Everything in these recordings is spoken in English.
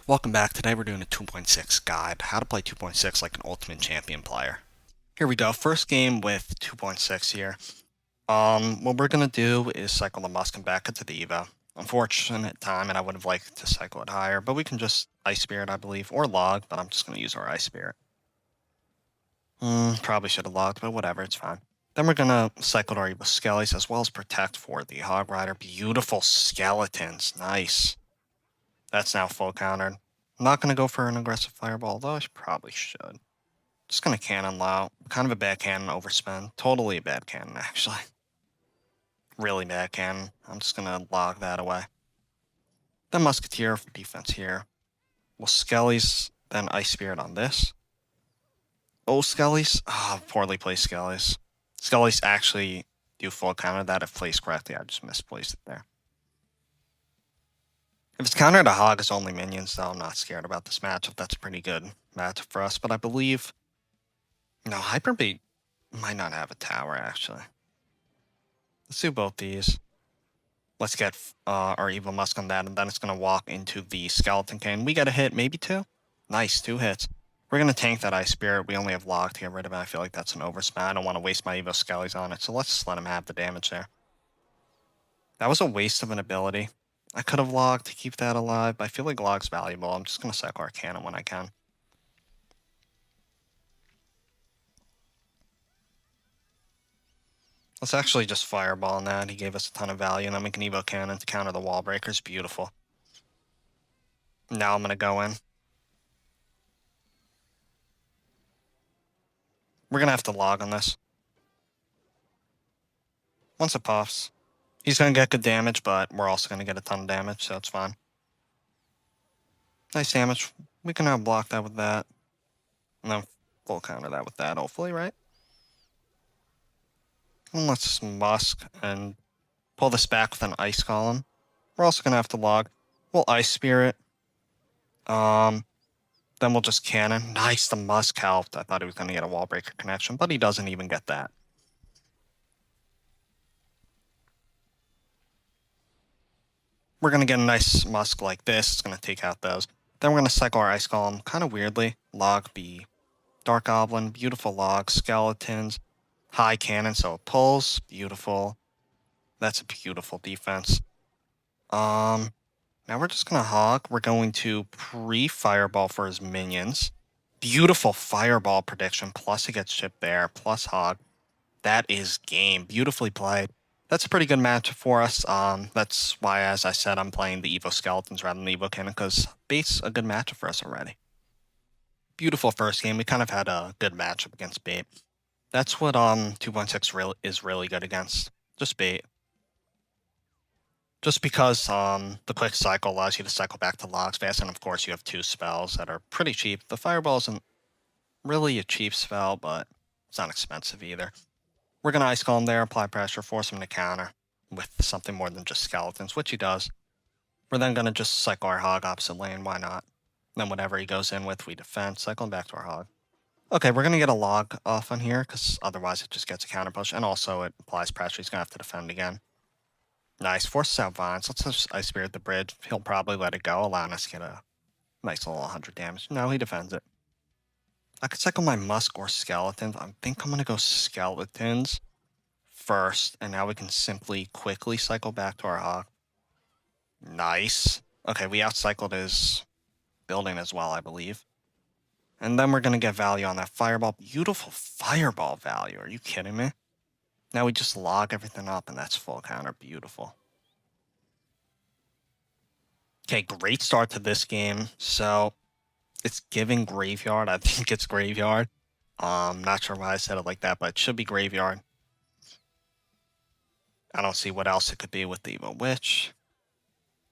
Welcome back. Today we're doing a 2.6 guide, how to play 2.6 like an Ultimate Champion player. Here we go, first game with 2.6 here. What we're gonna do is cycle the Musketeer back into the Evo. Unfortunate time, and I would have liked to cycle it higher, but we can just Ice Spirit, I believe, or Log, but I'm just gonna use our Ice Spirit. Probably should have logged, but whatever, it's fine. Then we're gonna cycle our Evo Skellies as well as Protect for the Hog Rider. Beautiful skeletons, nice. That's now full countered. I'm not going to go for an aggressive fireball, although I probably should. Just going to cannon low. Kind of a bad cannon overspin. Totally a bad cannon, actually. Really bad cannon. I'm just going to log that away. Then Musketeer for defense here. Well, Skellies, then Ice Spirit on this. Oh, Skellies. Oh, poorly placed Skellies. Skellies actually do full counter that if placed correctly. I just misplaced it there. If it's countered to Hog as only minions, though, I'm not scared about this matchup. That's a pretty good matchup for us. But I believe... No, Hyperbait might not have a tower, actually. Let's do both these. Let's get our Evil Musk on that, and then it's going to walk into the Skeleton Cane. We get a hit, maybe two. Nice, 2 hits. We're going to tank that Ice Spirit. We only have Log to get rid of it. I feel like that's an overspam. I don't want to waste my Evo Skellies on it, so let's just let him have the damage there. That was a waste of an ability. I could have Logged to keep that alive, but I feel like Log's valuable. I'm just going to cycle our cannon when I can. Let's actually just fireball on that. He gave us a ton of value, and then we can Evo Cannon to counter the wall breakers. Beautiful. Now I'm going to go in. We're going to have to log on this. Once it puffs, he's going to get good damage, but we're also going to get a ton of damage, so it's fine. Nice damage. We can now block that with that. And then full counter that with that, hopefully, right? And let's Musk and pull this back with an Ice Golem. We're also going to have to log. We'll Ice Spirit. Then we'll just cannon. Nice, the Musk helped. I thought he was going to get a wall breaker connection, but he doesn't even get that. We're going to get a nice Musk like this. It's going to take out those. Then we're going to cycle our Ice Golem kind of weirdly. Log the Dark Goblin. Beautiful log. Skeletons. High cannon, so it pulls. Beautiful. That's a beautiful defense. Now we're just going to Hog. We're going to pre-Fireball for his minions. Beautiful Fireball prediction, plus he gets chipped there, plus Hog. That is game. Beautifully played. That's a pretty good matchup for us. That's why, as I said, I'm playing the Evo Skeletons rather than the Evo Cannon, because Bait's a good matchup for us already. Beautiful first game. We kind of had a good matchup against Bait. That's what 2.6 is really good against. Just Bait. Just because the quick cycle allows you to cycle back to logs fast, and of course you have 2 spells that are pretty cheap. The Fireball isn't really a cheap spell, but it's not expensive either. We're going to Ice Golem there, apply pressure, force him to counter with something more than just skeletons, which he does. We're then going to just cycle our Hog opposite lane, why not? Then whatever he goes in with, we defend, cycle him back to our Hog. Okay, we're going to get a log off on here, because otherwise it just gets a counter push, and also it applies pressure. He's going to have to defend again. Nice, forces out Vines. Let's just Ice Spirit the bridge. He'll probably let it go, allowing us to get a nice little 100 damage. No, he defends it. I could cycle my Musk or Skeletons. I think I'm going to go Skeletons first, and now we can simply quickly cycle back to our Hog. Nice. Okay, we outcycled his building as well, I believe. And then we're going to get value on that Fireball. Beautiful Fireball value. Are you kidding me? Now we just log everything up, and that's full counter. Beautiful. Okay, great start to this game. So, it's giving Graveyard. I think it's Graveyard. Not sure why I said it like that, but it should be Graveyard. I don't see what else it could be with the Evo Witch.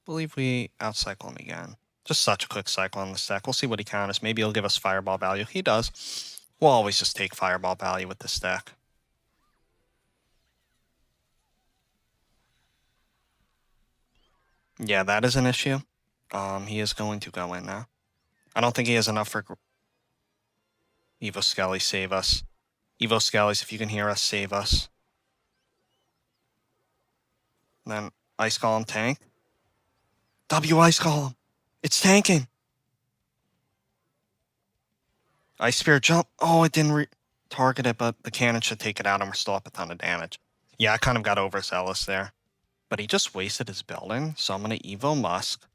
Believe we outcycle him again. Just such a quick cycle on this deck. We'll see what he counters. Maybe he'll give us Fireball value. He does. We'll always just take Fireball value with this deck. Yeah, that is an issue. He is going to go in now. I don't think he has enough for Evo Skelly, save us. Evo Skellies, if you can hear us, save us. And then Ice Golem tank. W Ice Golem. It's tanking. Ice Spear jump. Oh, it didn't target it, but the cannon should take it out and we're still up a ton of damage. Yeah, I kind of got overzealous there. But he just wasted his building, so I'm going to Evo Musk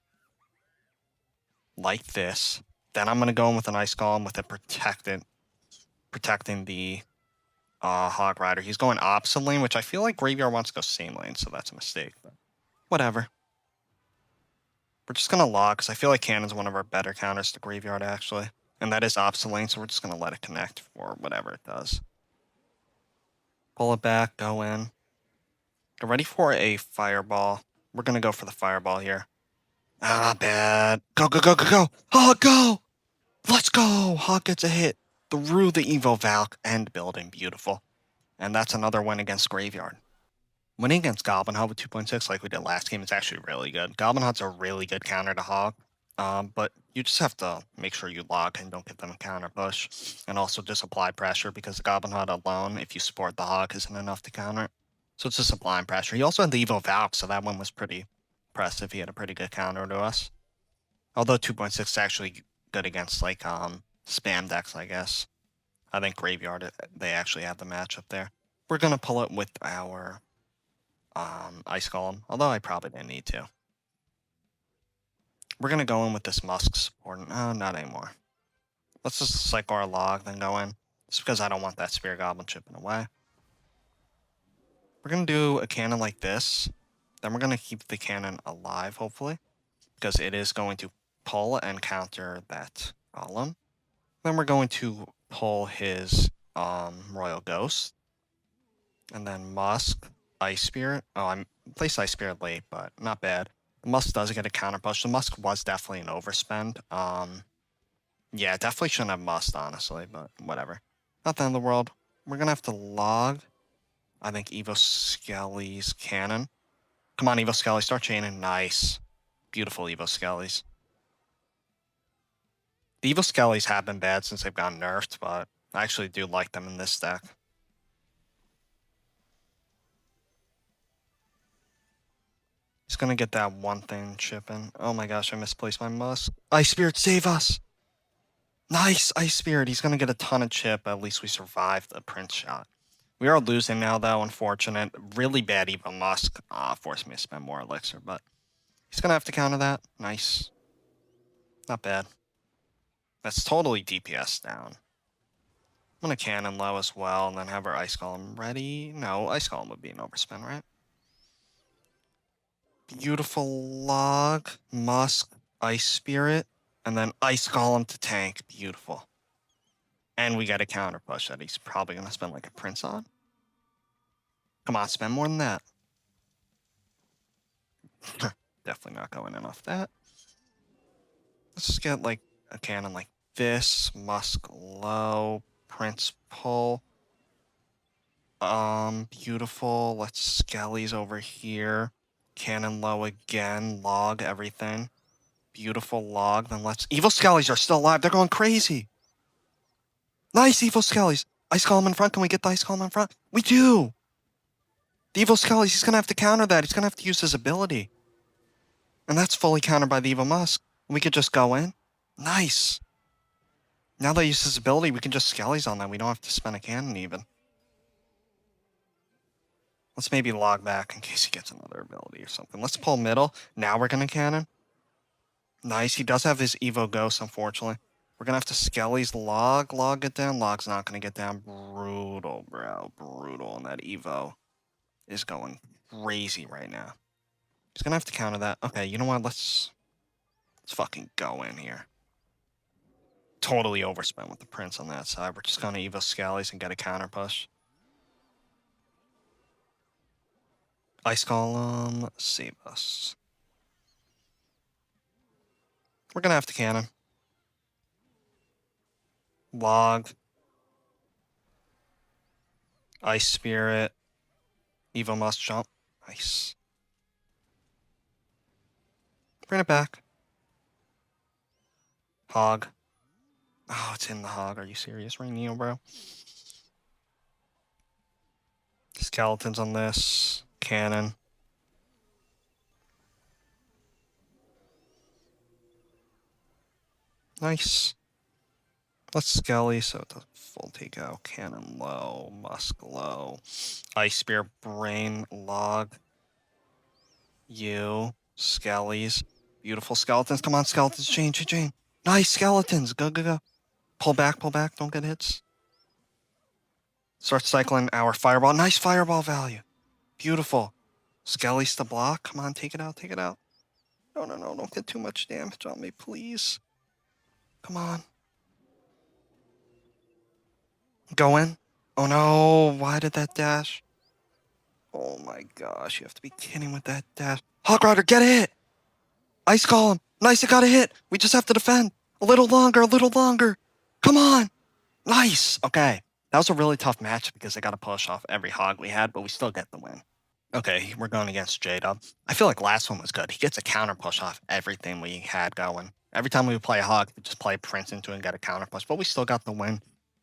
like this. Then I'm going to go in with an Ice Golem with it protecting the Hog Rider. He's going opposite lane, which I feel like Graveyard wants to go same lane, so that's a mistake. But whatever. We're just going to log, because I feel like Cannon's one of our better counters to Graveyard, actually. And that is opposite lane, so we're just going to let it connect for whatever it does. Pull it back, go in. Get ready for a Fireball. We're going to go for the Fireball here. Ah, bad. Go, go, go, go, go. Hog, go! Let's go! Hog gets a hit through the Evo Valk and building. Beautiful. And that's another win against Graveyard. Winning against Goblin Hog with 2.6 like we did last game is actually really good. Goblin Hog's a really good counter to Hog. But you just have to make sure you log and don't give them a counter push. And also just apply pressure because the Goblin Hog alone, if you support the Hog, isn't enough to counter it. So it's just applying pressure. He also had the Evo Valk, so that one was pretty impressive. He had a pretty good counter to us. Although 2.6 is actually good against like spam decks, I guess. I think Graveyard, they actually have the matchup there. We're gonna pull it with our Ice Golem, although I probably didn't need to. We're gonna go in with this Musk support. No, not anymore. Let's just cycle our log, then go in. Just because I don't want that Spear Goblin chipping away. We're gonna do a cannon like this. Then we're gonna keep the cannon alive, hopefully, because it is going to pull and counter that Golem. Then we're going to pull his Royal Ghost. And then Musk, Ice Spirit. Oh, I placed Ice Spirit late, but not bad. The Musk does get a counter push. The Musk was definitely an overspend. Yeah, definitely shouldn't have Musk, honestly, but whatever. Not the end of the world. We're going to have to log, I think, Evo Skelly's cannon. Come on, Evo Skelly, start chaining. Nice. Beautiful Evo Skellies. The Evo Skellies have been bad since they've gotten nerfed, but I actually do like them in this deck. He's gonna get that one thing chipping. Oh my gosh, I misplaced my Musk. Ice Spirit, save us! Nice, Ice Spirit. He's gonna get a ton of chip. At least we survived the Prince shot. We are losing now, though, unfortunate. Really bad Evo Musk. Forced me to spend more elixir, but he's gonna have to counter that. Nice. Not bad. That's totally DPS down. I'm gonna cannon low as well, and then have our Ice Golem ready. No, Ice Golem would be an overspin, right? Beautiful log, Musk, Ice Spirit, and then Ice Golem to tank. Beautiful. And we got a counter push that he's probably going to spend like a Prince on. Come on, spend more than that. Definitely not going in off that. Let's just get like a cannon like this. Musk low, Prince pull. Beautiful. Let's Skelly's over here. Cannon low again. Log everything. Beautiful log. Then let's... Evil Skellies are still alive. They're going crazy. Nice, Evil Skellies. Ice Golem in front. Can we get the Ice Golem in front? We do. The Evil Skellies, he's going to have to counter that. He's going to have to use his ability. And that's fully countered by the Evil Musk. We could just go in. Nice. Now that he uses his ability, we can just Skellies on that. We don't have to spend a cannon even. Let's maybe log back in case he gets another ability or something. Let's pull middle. Now we're going to cannon. Nice. He does have his Evo Ghost, unfortunately. We're going to have to Skelly's log get down. Log's not going to get down. Brutal, bro. Brutal. And that Evo is going crazy right now. He's going to have to counter that. Okay, you know what? Let's fucking go in here. Totally overspent with the Prince on that side. We're just going to Evo Skellies and get a counter push. Ice Golem, save us. We're going to have to cannon. Log. Ice Spirit. Evo must jump. Nice. Bring it back. Hog. Oh, it's in the Hog. Are you serious right now, bro? Skeletons on this. Cannon. Nice. Let's Skelly so it does full takeout. Cannon low, Musk low. Ice Spear, Brain, Log. You, Skellies. Beautiful skeletons. Come on, skeletons. Chain. Nice skeletons. Go. Pull back. Don't get hits. Start cycling our fireball. Nice fireball value. Beautiful. Skellies to block. Come on, take it out. No. Don't get too much damage on me, please. Come on. Go in. Oh no, why did that dash? Oh my gosh, you have to be kidding with that dash. Hog Rider, get a hit! Ice Golem. Nice, it got a hit. We just have to defend. A little longer. Come on. Nice. Okay. That was a really tough match because they got to push off every hog we had, but we still get the win. Okay, we're going against J-Dub. I feel like last one was good. He gets a counter push off everything we had going. Every time we would play a hog, we just play Prince into it and get a counter push, but we still got the win.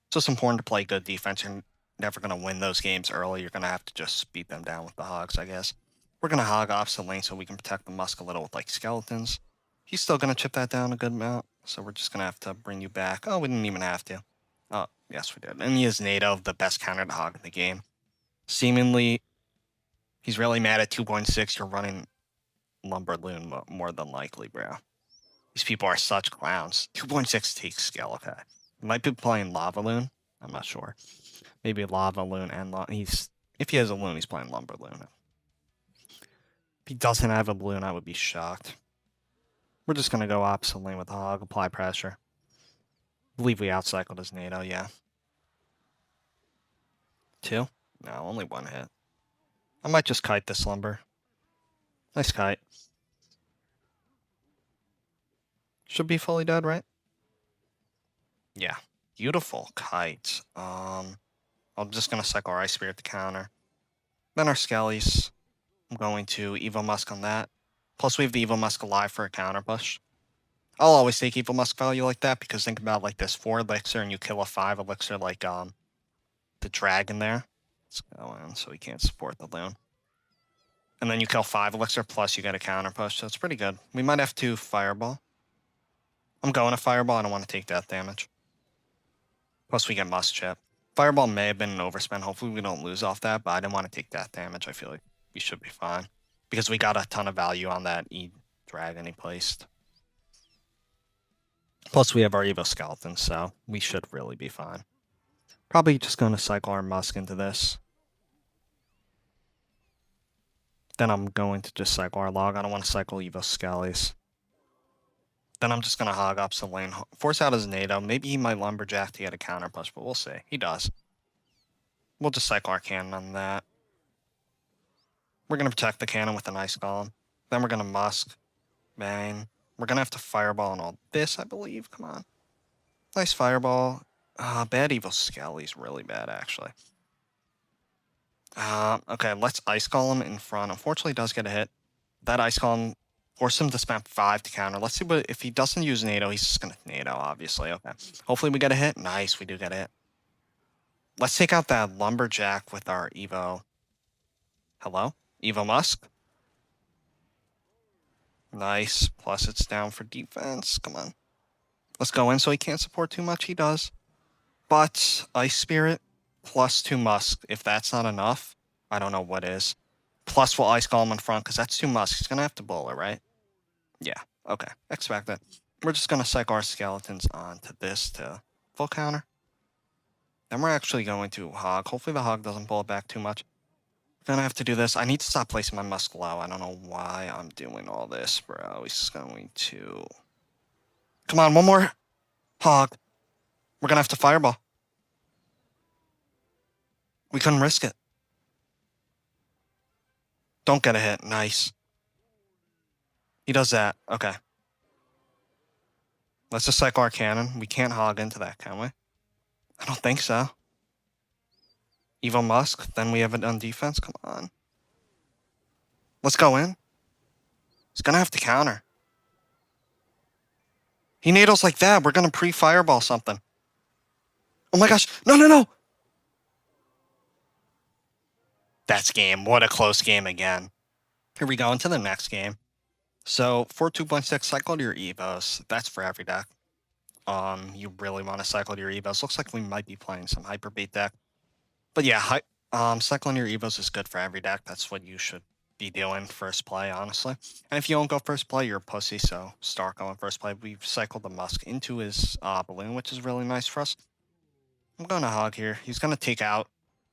It's just important to play good defense. You're never going to win those games early. You're going to have to just beat them down with the hogs, I guess. We're going to hog opposite lane so we can protect the Musk a little with like skeletons. He's still going to chip that down a good amount, so we're just going to have to bring you back. Oh, we didn't even have to. Oh, yes, we did. And he is NATO, the best countered hog in the game. Seemingly, he's really mad at 2.6. You're running Lumberloon more than likely, bro. These people are such clowns. 2.6 takes skill, okay. He might be playing Lava Loon. I'm not sure. Maybe Lava Loon and if he has a Loon, he's playing Lumberloon. If he doesn't have a Balloon, I would be shocked. We're just going to go opposite lane with Hog, apply pressure. I believe we outcycled his NATO, yeah. 2? No, only 1 hit. I might just kite this Lumber. Nice kite. Should be fully dead, right? Yeah. Beautiful kite. I'm just going to cycle our Ice Spirit to counter. Then our Skellies. I'm going to Evo Musk on that. Plus, we have the Evo Musk alive for a counter push. I'll always take Evo Musk value like that because think about like this 4 elixir and you kill a 5 elixir like the dragon there. Let's go in so he can't support the loon. And then you kill 5 elixir plus you get a counter push, so it's pretty good. We might have to fireball. I'm going to fireball. I don't want to take death damage. Plus we get Musk chip. Fireball may have been an overspend. Hopefully we don't lose off that, but I didn't want to take death damage. I feel like we should be fine because we got a ton of value on that dragon he placed. Plus we have our Evo skeleton, so we should really be fine. Probably just going to cycle our Musk into this. Then I'm going to just cycle our log. I don't want to cycle Evo Skellies. Then I'm just going to hog up some lane. Force out his NATO. Maybe he might lumberjack to get a counter push, but we'll see. He does. We'll just cycle our cannon on that. We're going to protect the cannon with an Ice Golem. Then we're going to Musk. Bang. We're going to have to fireball and all this, I believe. Come on. Nice fireball. Bad Evo Skelly's really bad, actually. Okay, let's Ice Golem in front. Unfortunately, does get a hit. That Ice Golem force him to spam 5 to counter. Let's see what if he doesn't use NATO, he's just gonna NATO, obviously. Okay. Hopefully we get a hit. Nice, we do get a hit. Let's take out that lumberjack with our Evo. Hello? Evo Musk. Nice. Plus it's down for defense. Come on. Let's go in so he can't support too much. He does. But Ice Spirit plus 2 Musk. If that's not enough, I don't know what is. Plus we'll Ice Golem in front because that's 2 Musk. He's going to have to bullet, right? Yeah. Okay. Expect that. We're just going to cycle our skeletons onto this to full counter. Then we're actually going to Hog. Hopefully the Hog doesn't pull it back too much. We're going to have to do this. I need to stop placing my Musk low. I don't know why I'm doing all this, bro. He's going to... Come on, one more Hog. We're going to have to fireball. We couldn't risk it. Don't get a hit. Nice. He does that. Okay. Let's just cycle our cannon. We can't hog into that, can we? I don't think so. Evo Musk. Then we have it on defense. Come on. Let's go in. He's going to have to counter. He nados like that. We're going to pre-fireball something. Oh my gosh. No. That's game. What a close game again. Here we go into the next game. So, for 2.6, cycle to your Evos. That's for every deck. you really want to cycle your evos. Looks like we might be playing some hyper bait deck. But yeah, cycling your evos is good for every deck. That's what you should be doing first play, honestly. And if you don't go first play, you're a pussy, so start going first play. We've cycled the Musk into his balloon, which is really nice for us. I'm going to Hog here. He's going to take out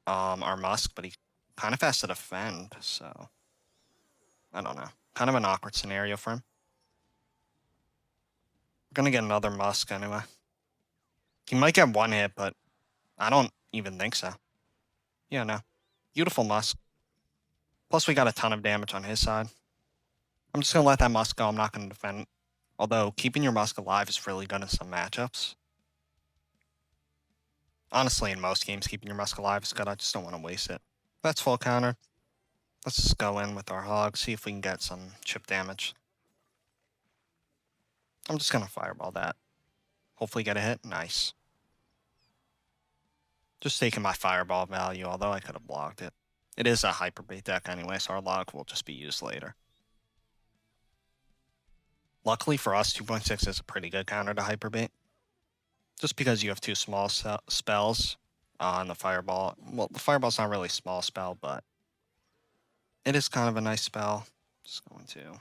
our Musk, but he kind of has to defend, so I don't know. Kind of an awkward scenario for him. We're going to get another Musk anyway. He might get one hit, but I don't even think so. Yeah, no. Beautiful Musk. Plus, we got a ton of damage on his side. I'm just going to let that Musk go. I'm not going to defend. Although, keeping your Musk alive is really good in some matchups. Honestly, in most games, keeping your Musk alive is good. I just don't want to waste it. That's full counter. Let's just go in with our Hog, see if we can get some chip damage. I'm just going to fireball that. Hopefully get a hit. Nice. Just taking my fireball value, although I could have blocked it. It is a hyper bait deck anyway, so our log will just be used later. Luckily for us, 2.6 is a pretty good counter to hyper bait. Just because you have two small spells on the fireball. Well, the fireball's not really a small spell, but it is kind of a nice spell. Just going to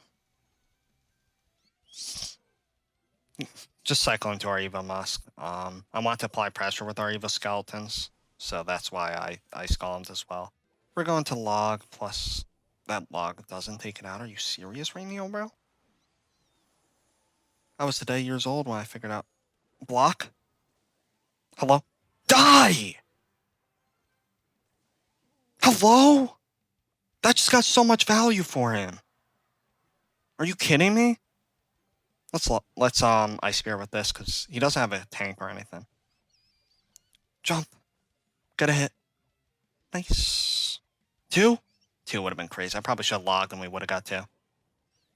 just cycle into our Evo Musk. I want to apply pressure with our Evo Skeletons, so that's why I Ice Golems as well. We're going to log, plus that log doesn't take it out. Are you serious, Rainio, bro? I was today years old when I figured out. Block? Hello? Die! Hello? That just got so much value for him. Are you kidding me? Let's Ice Spear with this, because he doesn't have a tank or anything. Jump. Get a hit. Nice. Two? Two would have been crazy. I probably should have logged and we would have got two.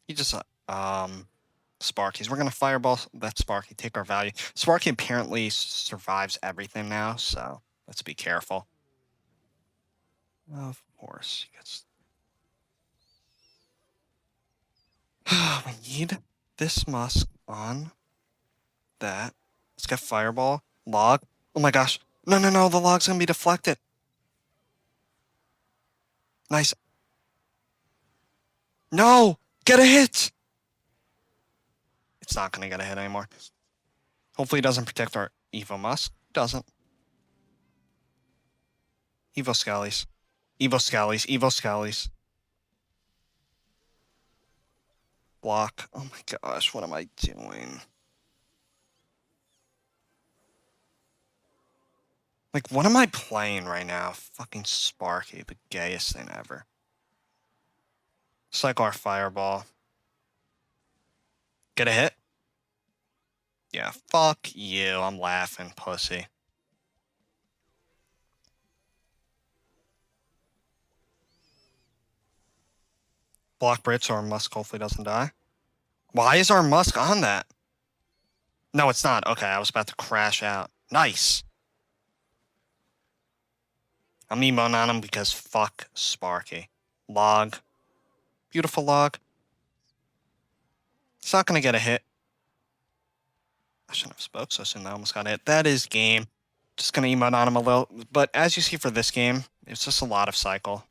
He just, Sparkies. We're going to fireball that Sparky, take our value. Sparky apparently survives everything now, so let's be careful. Of course, he gets... we need this Musk on that. Let's get fireball. Log. Oh my gosh. No, the log's going to be deflected. Nice. No! Get a hit! It's not going to get a hit anymore. Hopefully it doesn't protect our Evo Musk. Doesn't. Evo Skellies. Evo Skellies. Evo Skellies. Block. Oh my gosh, what am I doing? Like, what am I playing right now? Fucking Sparky, the gayest thing ever. Cycle our fireball. Get a hit? Yeah, fuck you. I'm laughing, pussy. Block Brits so our Musk hopefully doesn't die. Why is our Musk on that? No, it's not. Okay, I was about to crash out. Nice. I'm emoting on him because fuck Sparky. Log. Beautiful log. It's not going to get a hit. I shouldn't have spoke so soon. I almost got a hit. That is game. Just going to emote on him a little. But as you see for this game, it's just a lot of cycle.